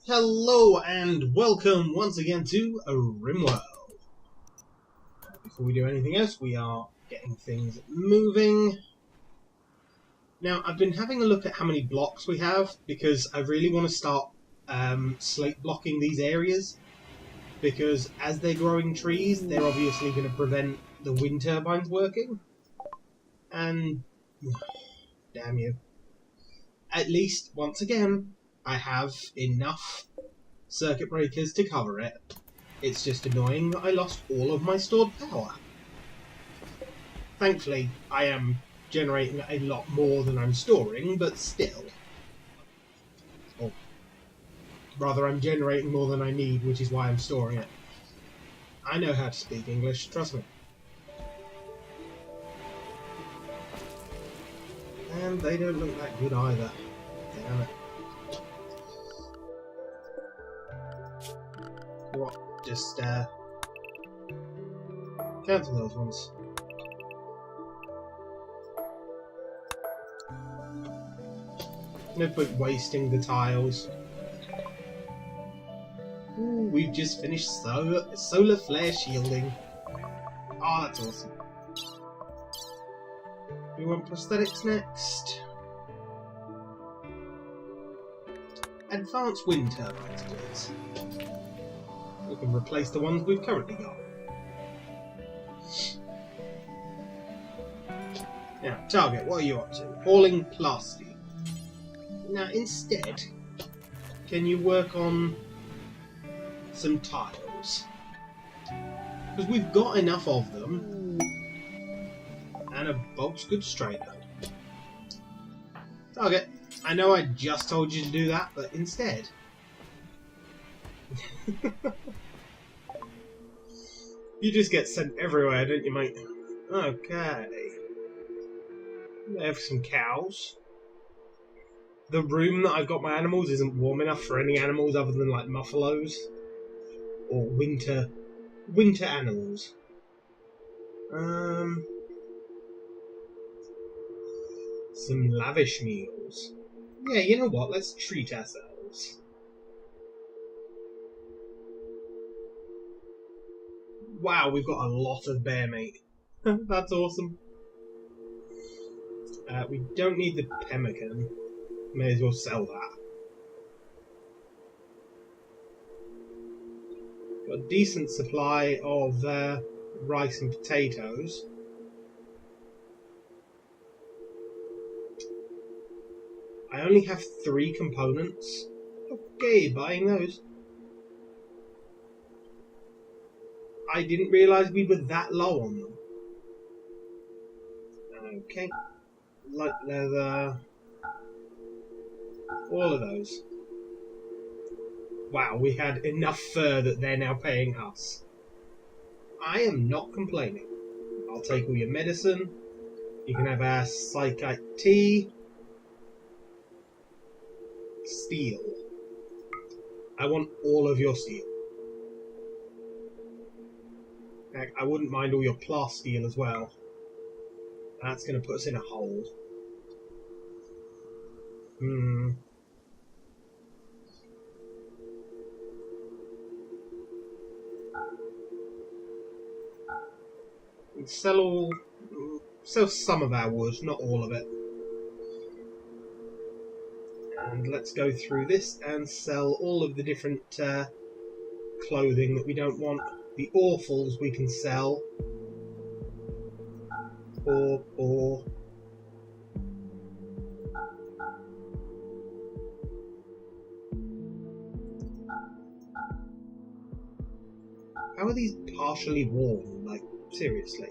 Hello and welcome once again to RimWorld. Before we do anything else, we are getting things moving. Now, I've been having a look at how many blocks we have because I really want to start slate blocking these areas, because as they're growing trees, they're obviously going to prevent the wind turbines working. And damn you. At least, once again, I have enough circuit breakers to cover it. It's just annoying that I lost all of my stored power. Thankfully, I am generating a lot more than I'm storing, but still. Or rather, I'm generating more than I need, which is why I'm storing it. I know how to speak English, trust me. And they don't look that good either. Damn it. What? Just, cancel those ones. No point wasting the tiles. Ooh, we've just finished solar flare shielding. Oh, that's awesome. We want prosthetics next. Advanced wind turbines, please. We can replace the ones we've currently got. Now, target, what are you up to? Hauling plastic. Now, instead, can you work on some tiles? Because we've got enough of them. And a bulk's good straightener. Target, I know I just told you to do that, but instead... You just get sent everywhere, don't you, mate? Okay. There for some cows. The room that I've got my animals isn't warm enough for any animals other than like muffalos or winter animals. Some lavish meals. Yeah, you know what? Let's treat ourselves. Wow, we've got a lot of bear meat. That's awesome. We don't need the pemmican. May as well sell that. Got a decent supply of rice and potatoes. I only have 3 components. Okay, buying those. I didn't realise we were that low on them. Okay. Light leather. All of those. Wow, we had enough fur that they're now paying us. I am not complaining. I'll take all your medicine. You can have our psychite tea. Steel. I want all of your steel. Heck, I wouldn't mind all your plasteel as well. That's going to put us in a hole. We sell some of our wood, not all of it. And let's go through this and sell all of the different clothing that we don't want. The awfuls we can sell. Or how are these partially worn? Like, seriously.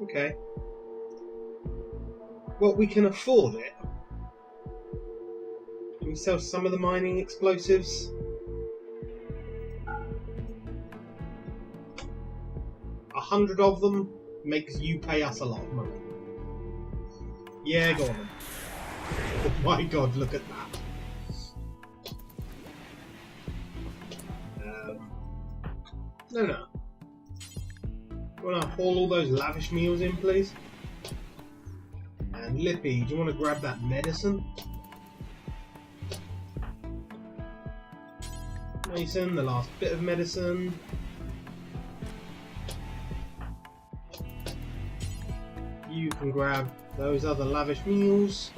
Okay. Well, we can afford it. Can we sell some of the mining explosives? $100 of them makes you pay us a lot of money. Yeah, go on then. Oh my god, look at that. No. Want to haul all those lavish meals in, please? And Lippy, do you want to grab that medicine? Mason, the last bit of medicine. You can grab those other lavish meals.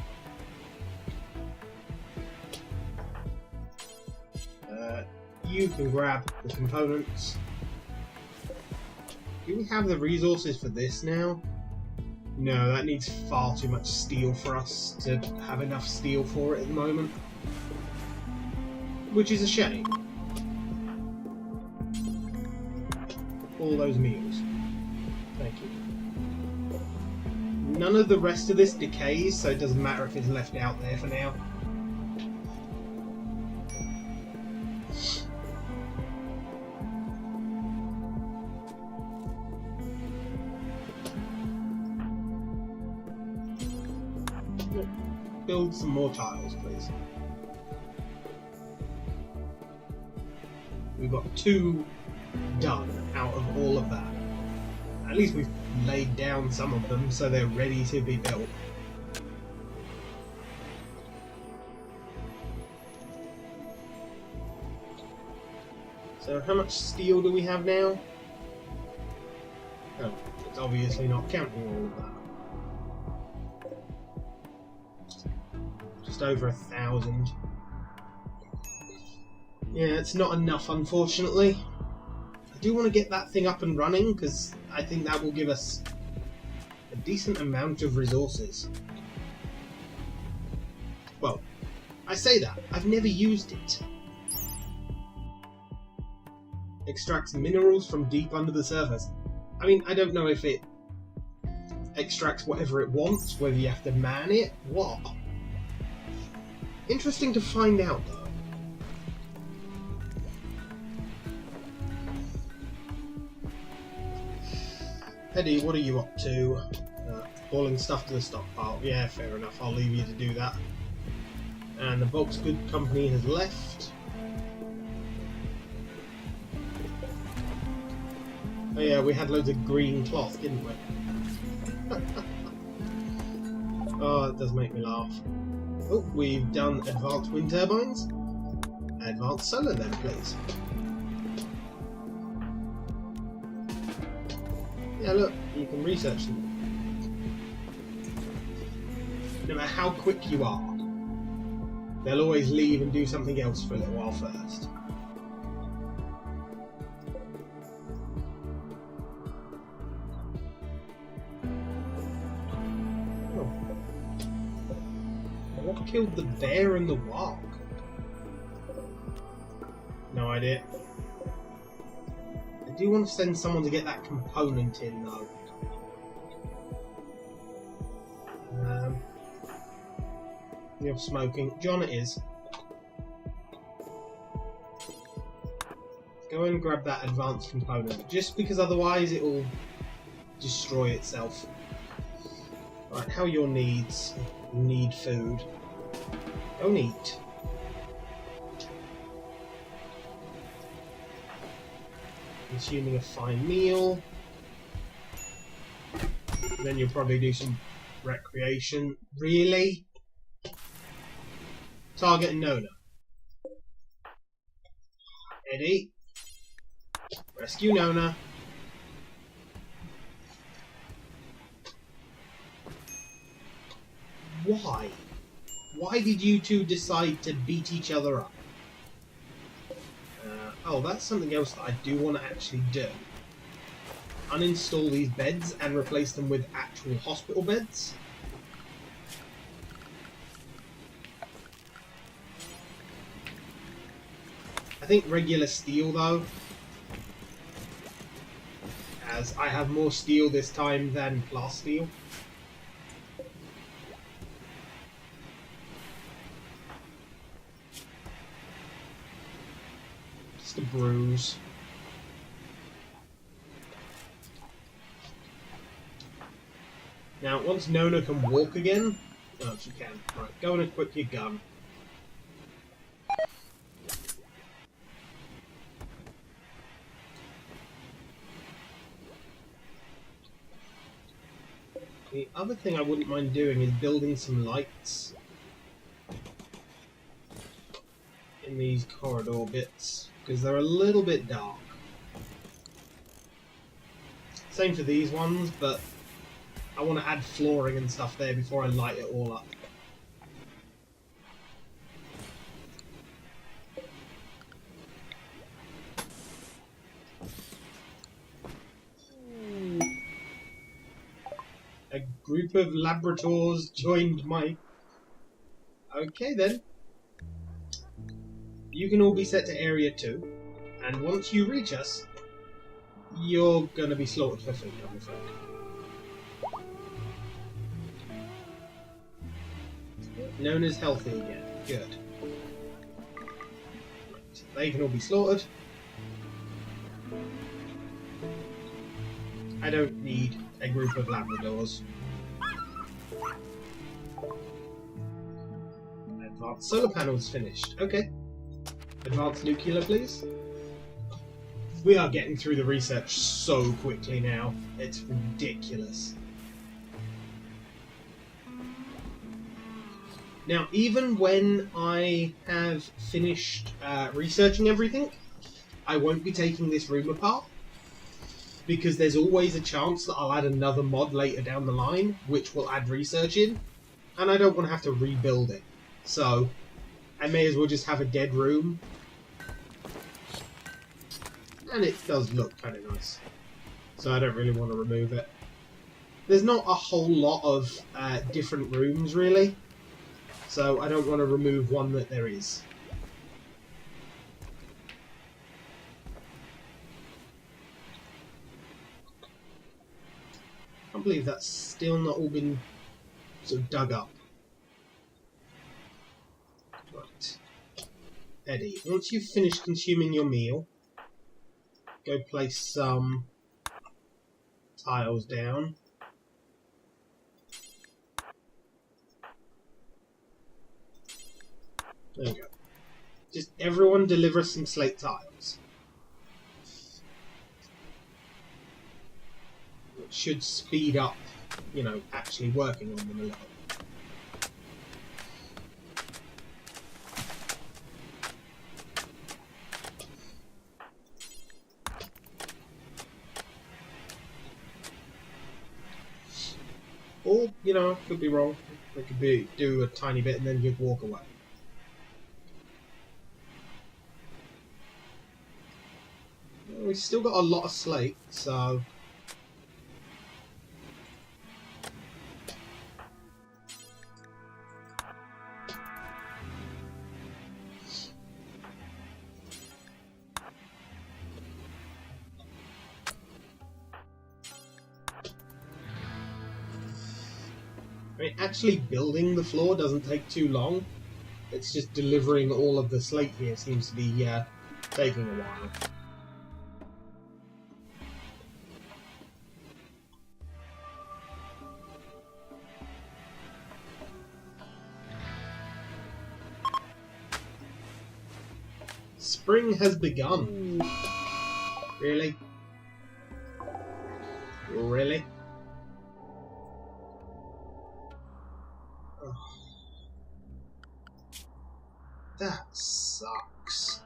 You can grab the components. Do we have the resources for this now? No, that needs far too much steel for us to have enough steel for it at the moment. Which is a shame. All those meals. Thank you. None of the rest of this decays, so it doesn't matter if it's left out there for now. Build some more tiles, please. We've got 2 done out of all of that. At least we've laid down some of them so they're ready to be built. So how much steel do we have now? Oh, it's obviously not counting all of that. Just over 1,000. Yeah, it's not enough, unfortunately. I do want to get that thing up and running because I think that will give us a decent amount of resources. Well, I say that. I've never used it. Extracts minerals from deep under the surface. I mean, I don't know if it extracts whatever it wants, whether you have to man it, what? Interesting to find out, though. Eddie, what are you up to? Hauling stuff to the stockpile. Yeah, fair enough. I'll leave you to do that. And the bulk's good company has left. Oh yeah, we had loads of green cloth, didn't we? Oh, that does make me laugh. Oh, we've done advanced wind turbines. Advanced solar then, please. Yeah, look, you can research them. No matter how quick you are, they'll always leave and do something else for a little while first. What killed the bear and the warg? No idea. I do want to send someone to get that component in, though. You're smoking. John, it is. Go and grab that advanced component, just because otherwise it will destroy itself. Right, how are your needs? You need food. Don't eat. Consuming a fine meal. Then you'll probably do some recreation. Really? Target Nona. Eddie. Rescue Nona. Why? Why did you two decide to beat each other up? Oh, that's something else that I do want to actually do. Uninstall these beds and replace them with actual hospital beds. I think regular steel, though, as I have more steel this time than glass steel. Just a bruise. Now, once Nona can walk again... Oh, she can. Right, go and equip your gun. The other thing I wouldn't mind doing is building some lights in these corridor bits, because they're a little bit dark. Same for these ones, but I want to add flooring and stuff there before I light it all up. A group of Labradors joined my... Okay then. You can all be set to Area 2, and once you reach us, you're going to be slaughtered for food, I'm afraid. Known as healthy again. Good. Right. They can all be slaughtered. I don't need a group of Labradors. Advanced solar panels finished. Okay. Advanced nuclear, please. We are getting through the research so quickly now. It's ridiculous. Now, even when I have finished researching everything, I won't be taking this room apart, because there's always a chance that I'll add another mod later down the line, which will add research in, and I don't want to have to rebuild it. So, I may as well just have a dead room. And it does look kind of nice. So I don't really want to remove it. There's not a whole lot of different rooms, really. So I don't want to remove one that there is. I can't believe that's still not all been sort of dug up. Right. Eddie, once you've finished consuming your meal, go place some tiles down. There we go. Just everyone deliver some slate tiles. It should speed up, you know, actually working on them a little. Or, you know, could be wrong. They could be do a tiny bit and then just walk away. Well, we've still got a lot of slate, so... I mean, actually building the floor doesn't take too long. It's just delivering all of the slate here seems to be taking a while. Spring has begun. Really? Really? That sucks.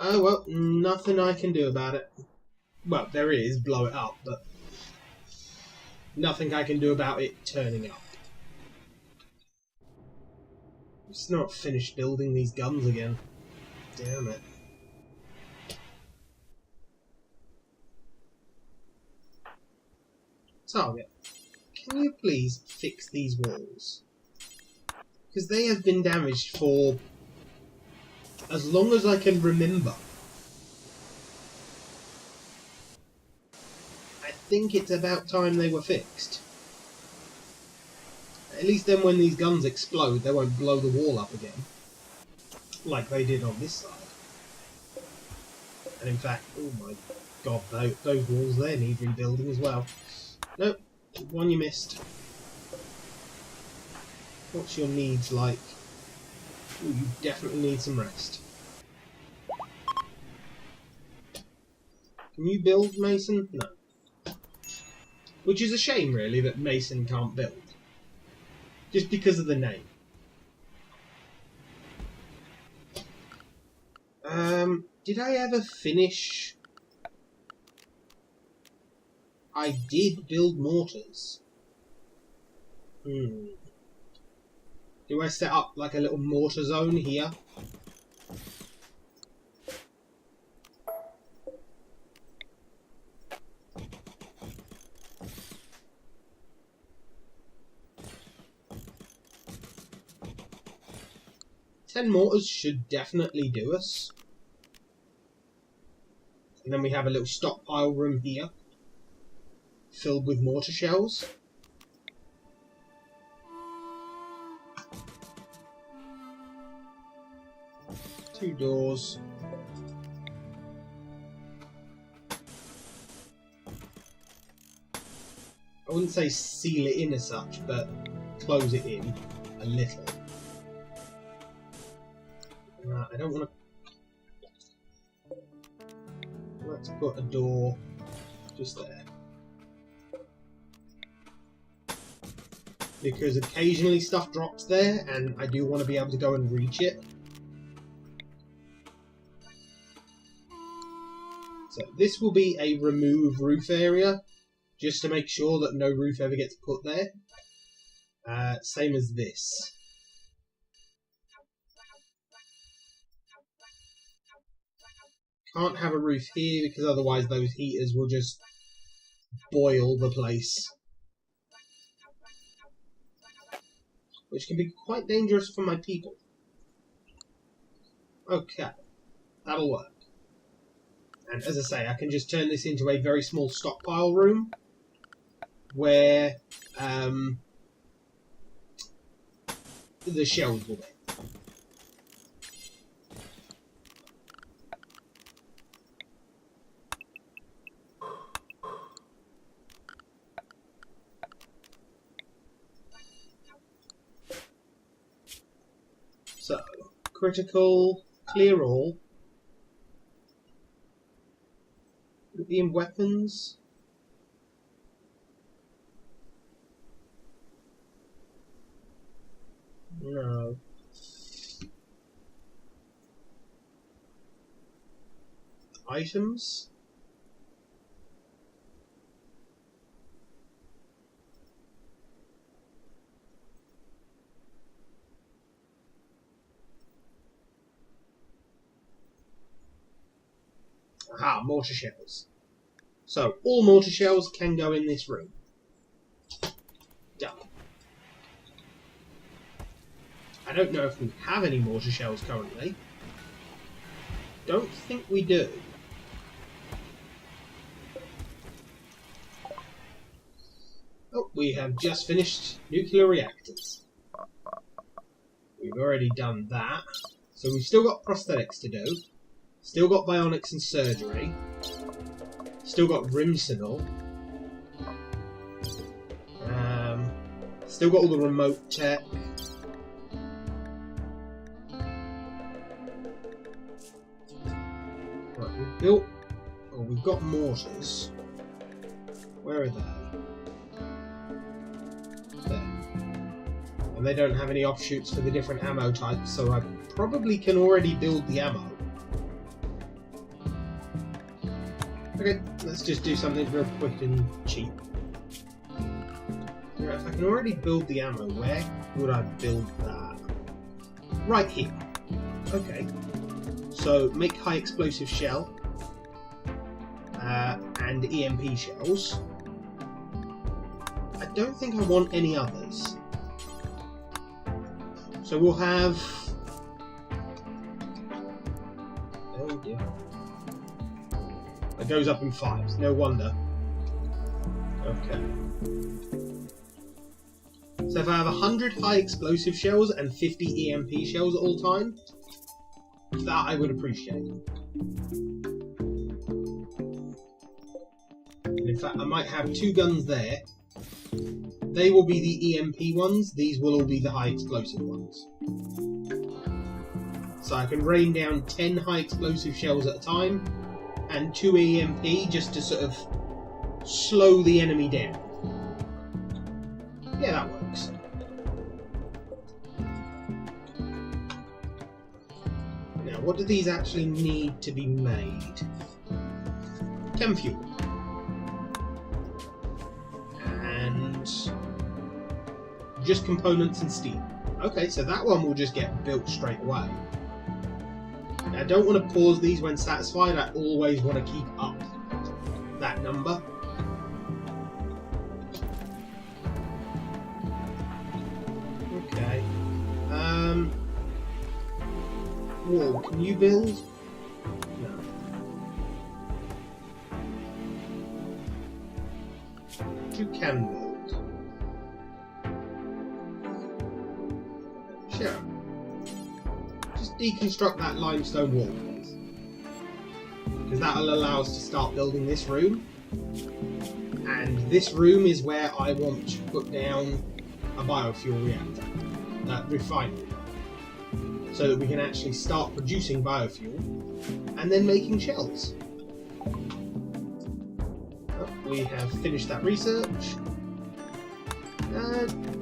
Oh well, nothing I can do about it. Well, there is, blow it up, but nothing I can do about it turning up. I'm just not finished building these guns again. Damn it. Target. Can you please fix these walls? Because they have been damaged for as long as I can remember. I think it's about time they were fixed. At least then when these guns explode, they won't blow the wall up again. Like they did on this side. And in fact, oh my god, those walls there need rebuilding as well. Nope. One you missed. What's your needs like? Ooh, you definitely need some rest. Can you build, Mason? No. Which is a shame, really, that Mason can't build. Just because of the name. Did I ever finish? I did build mortars. Do I set up like a little mortar zone here? Ten mortars should definitely do us. And then we have a little stockpile room here, filled with mortar shells. Two doors. I wouldn't say seal it in as such, but close it in a little. I don't want to... Let's put a door just there. Because occasionally stuff drops there, and I do want to be able to go and reach it. So this will be a remove roof area, just to make sure that no roof ever gets put there. Same as this. Can't have a roof here because otherwise those heaters will just boil the place. Which can be quite dangerous for my people. Okay, that'll work. And as I say, I can just turn this into a very small stockpile room where the shells will be. So, critical, clear all. Would it be in weapons? No. Items? Aha, mortar shells. So, all mortar shells can go in this room. Done. I don't know if we have any mortar shells currently. Don't think we do. Oh, we have just finished nuclear reactors. We've already done that. So we've still got prosthetics to do. Still got bionics and surgery. Still got Rimsenal. Still got all the remote tech. Right, we've built... Oh, we've got mortars. Where are they? There. And they don't have any offshoots for the different ammo types, so I probably can already build the ammo. Okay, let's just do something real quick and cheap. If I can already build the ammo, where would I build that? Right here. Okay. So, make high explosive shell. And EMP shells. I don't think I want any others. So we'll have... Oh dear. It goes up in 5s, no wonder. Okay. So if I have 100 high explosive shells and 50 EMP shells at all time, that I would appreciate. And in fact, I might have 2 guns there. They will be the EMP ones, these will all be the high explosive ones. So I can rain down 10 high explosive shells at a time, and 2 EMP just to sort of slow the enemy down. Yeah, that works. Now, what do these actually need to be made? Chem fuel. And just components and steel. Okay, so that one will just get built straight away. Now, I don't want to pause these when satisfied. I always want to keep up that number. Okay. Whoa, can you build? No. You can build. Sure. Just deconstruct that limestone wall, please. Because that'll allow us to start building this room. And this room is where I want to put down a biofuel reactor. Refinery. So that we can actually start producing biofuel and then making shells. Oh, we have finished that research.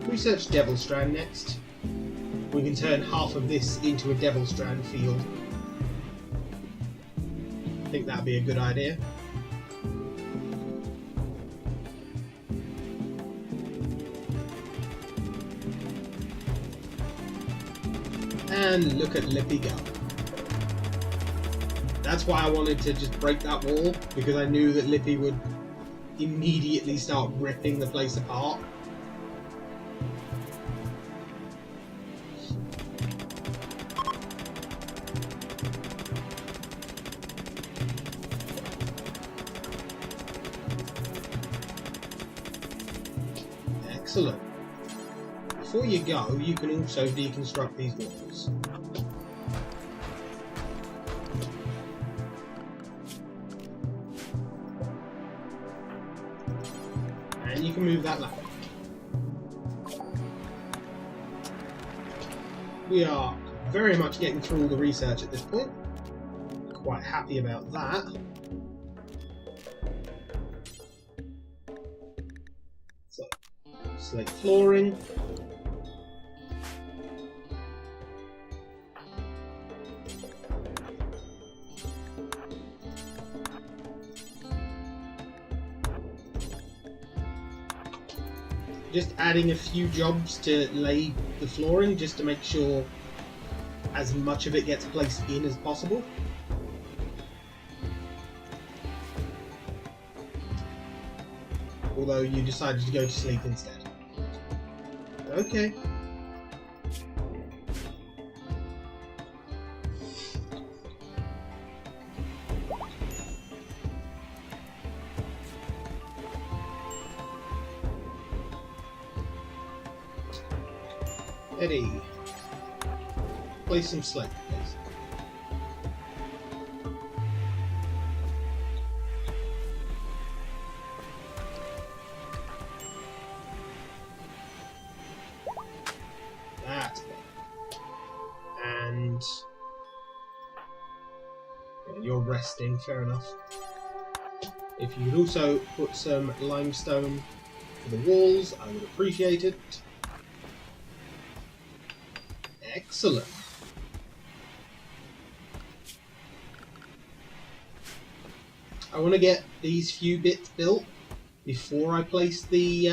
Research Devil Strand next. We can turn half of this into a Devil Strand field. I think that'd be a good idea. And look at Lippy go. That's why I wanted to just break that wall, because I knew that Lippy would immediately start ripping the place apart. Excellent. Before you go, you can also deconstruct these walls. And you can move that ladder. We are very much getting through all the research at this point. Quite happy about that. So, slate flooring. Just adding a few jobs to lay the flooring, just to make sure as much of it gets placed in as possible. Although you decided to go to sleep instead. Okay. Eddie, place some slate, please. That's better. And yeah, you're resting, fair enough. If you could also put some limestone for the walls, I would appreciate it. Excellent. I want to get these few bits built before I place the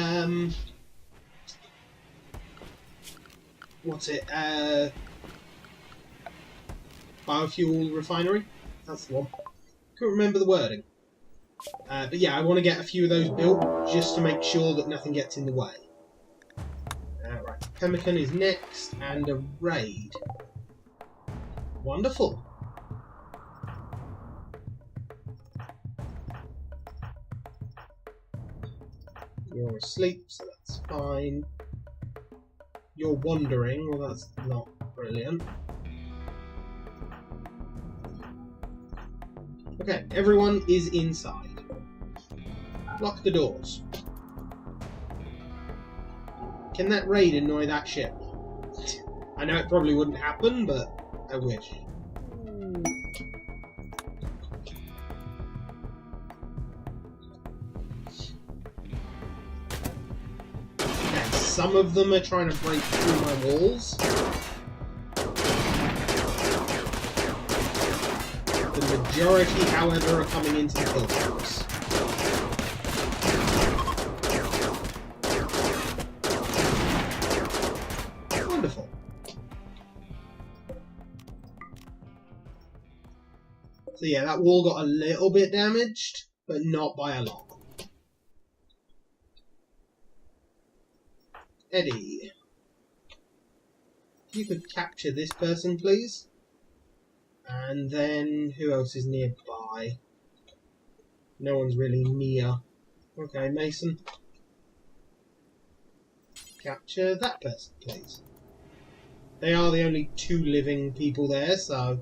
biofuel refinery. That's the one. Couldn't remember the wording. But yeah, I want to get a few of those built just to make sure that nothing gets in the way. Right, Pemmican is next, and a raid. Wonderful. You're asleep, so that's fine. You're wandering, well that's not brilliant. Okay, everyone is inside. Lock the doors. Can that raid annoy that ship? I know it probably wouldn't happen, but I wish. Some of them are trying to break through my walls. The majority, however, are coming into the kill box. Wonderful. So yeah, that wall got a little bit damaged, but not by a lot. Eddie, if you could capture this person, please. And then, who else is nearby? No one's really near. Okay, Mason. Capture that person, please. They are the only 2 living people there, so...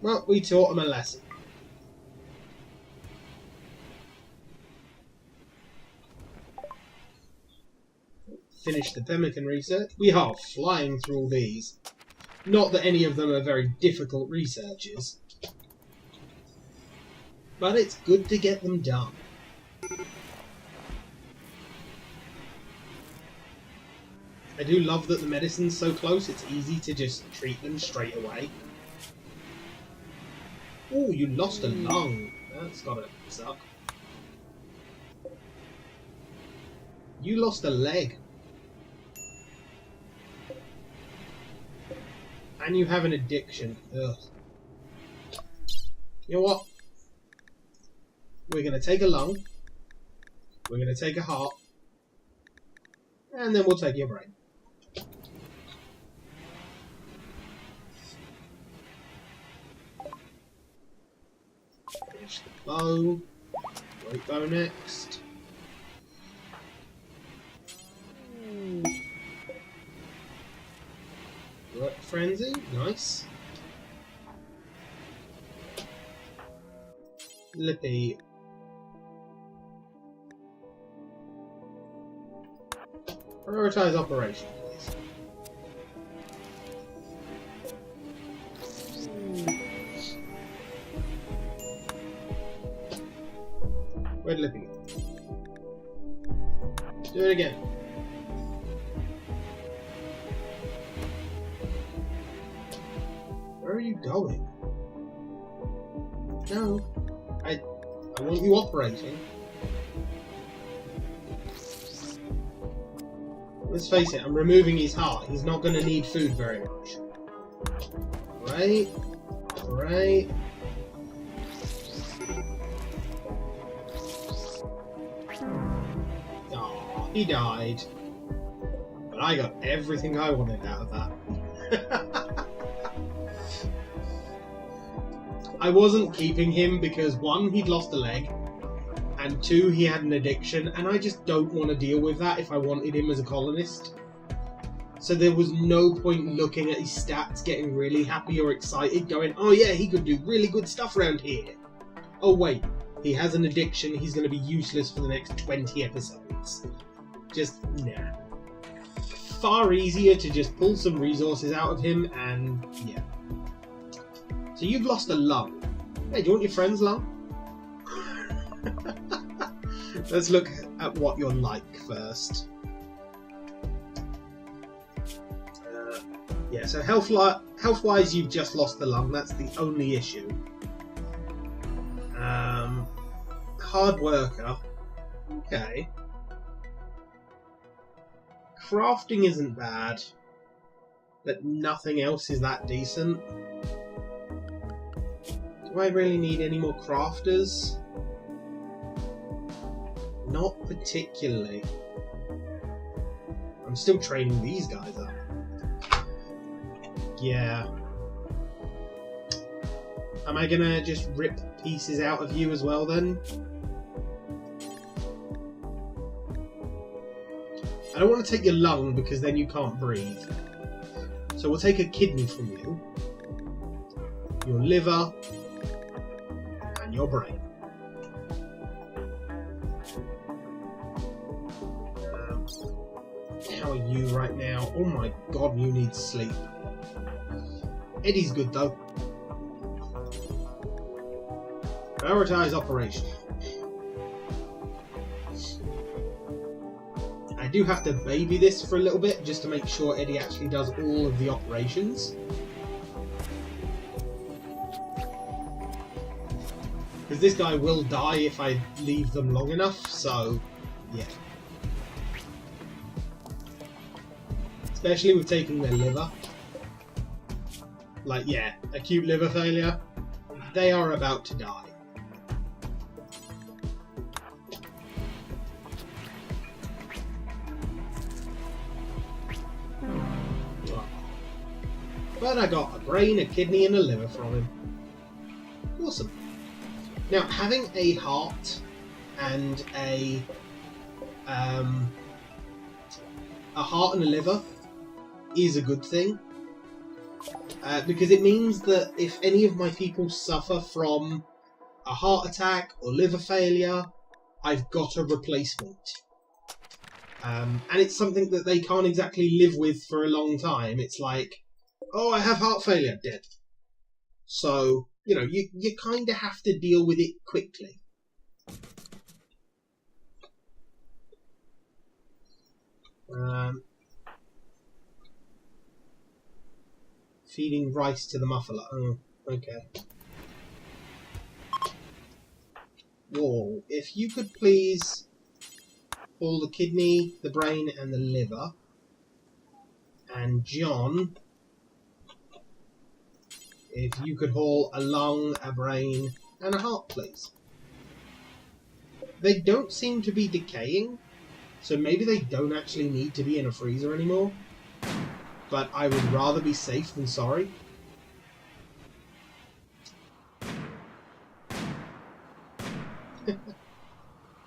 Well, we taught them a lesson. Finish the pemmican research. We are flying through all these. Not that any of them are very difficult researches. But it's good to get them done. I do love that the medicine's so close, it's easy to just treat them straight away. Oh, you lost a lung. That's gotta suck. You lost a leg. And you have an addiction. Ugh. You know what? We're gonna take a lung. We're gonna take a heart. And then we'll take your brain. Finish the bow. Great bow next. Work frenzy, nice. Lippy. Prioritize operation, please. Where'd Lippy go? Do it again. Where are you going? No. I want you operating. Let's face it, I'm removing his heart. He's not going to need food very much. Right. Right. Aw, he died. But I got everything I wanted out of that. I wasn't keeping him because 1, he'd lost a leg, and 2, he had an addiction, and I just don't want to deal with that if I wanted him as a colonist. So there was no point looking at his stats, getting really happy or excited, going, oh yeah, he could do really good stuff around here. Oh wait, he has an addiction, he's going to be useless for the next 20 episodes. Just, nah. Far easier to just pull some resources out of him, and yeah. So you've lost a lung. Hey, do you want your friend's lung? Let's look at what you're like first. Yeah, so health-wise, you've just lost the lung. That's the only issue. Hard worker. Okay. Crafting isn't bad, but nothing else is that decent. Do I really need any more crafters? Not particularly. I'm still training these guys up. Yeah. Am I gonna just rip pieces out of you as well then? I don't want to take your lung because then you can't breathe. So we'll take a kidney from you, your liver, and your brain. How are you right now? Oh my god, you need sleep. Eddie's good though. Prioritize operation. I do have to baby this for a little bit just to make sure Eddie actually does all of the operations. Because this guy will die if I leave them long enough, so yeah. Especially with taking their liver. Like, yeah, acute liver failure. They are about to die. But I got a brain, a kidney, and a liver from him. Awesome. Now, having a heart and a heart and a liver is a good thing. Because it means that if any of my people suffer from a heart attack or liver failure, I've got a replacement. And it's something that they can't exactly live with for a long time. It's like, oh, I have heart failure, dead. So, you know, you kind of have to deal with it quickly. Feeding rice to the muffler. Oh, okay. Whoa, if you could please pull the kidney, the brain, and the liver. And John, if you could haul a lung, a brain, and a heart, please. They don't seem to be decaying, so maybe they don't actually need to be in a freezer anymore. But I would rather be safe than sorry.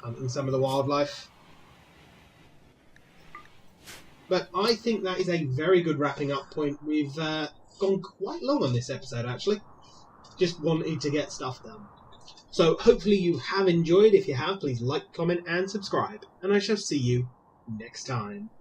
Hunting some of the wildlife. But I think that is a very good wrapping up point. We've gone quite long on this episode, actually. Just wanted to get stuff done. So hopefully you have enjoyed. If you have, please like, comment, and subscribe. And I shall see you next time.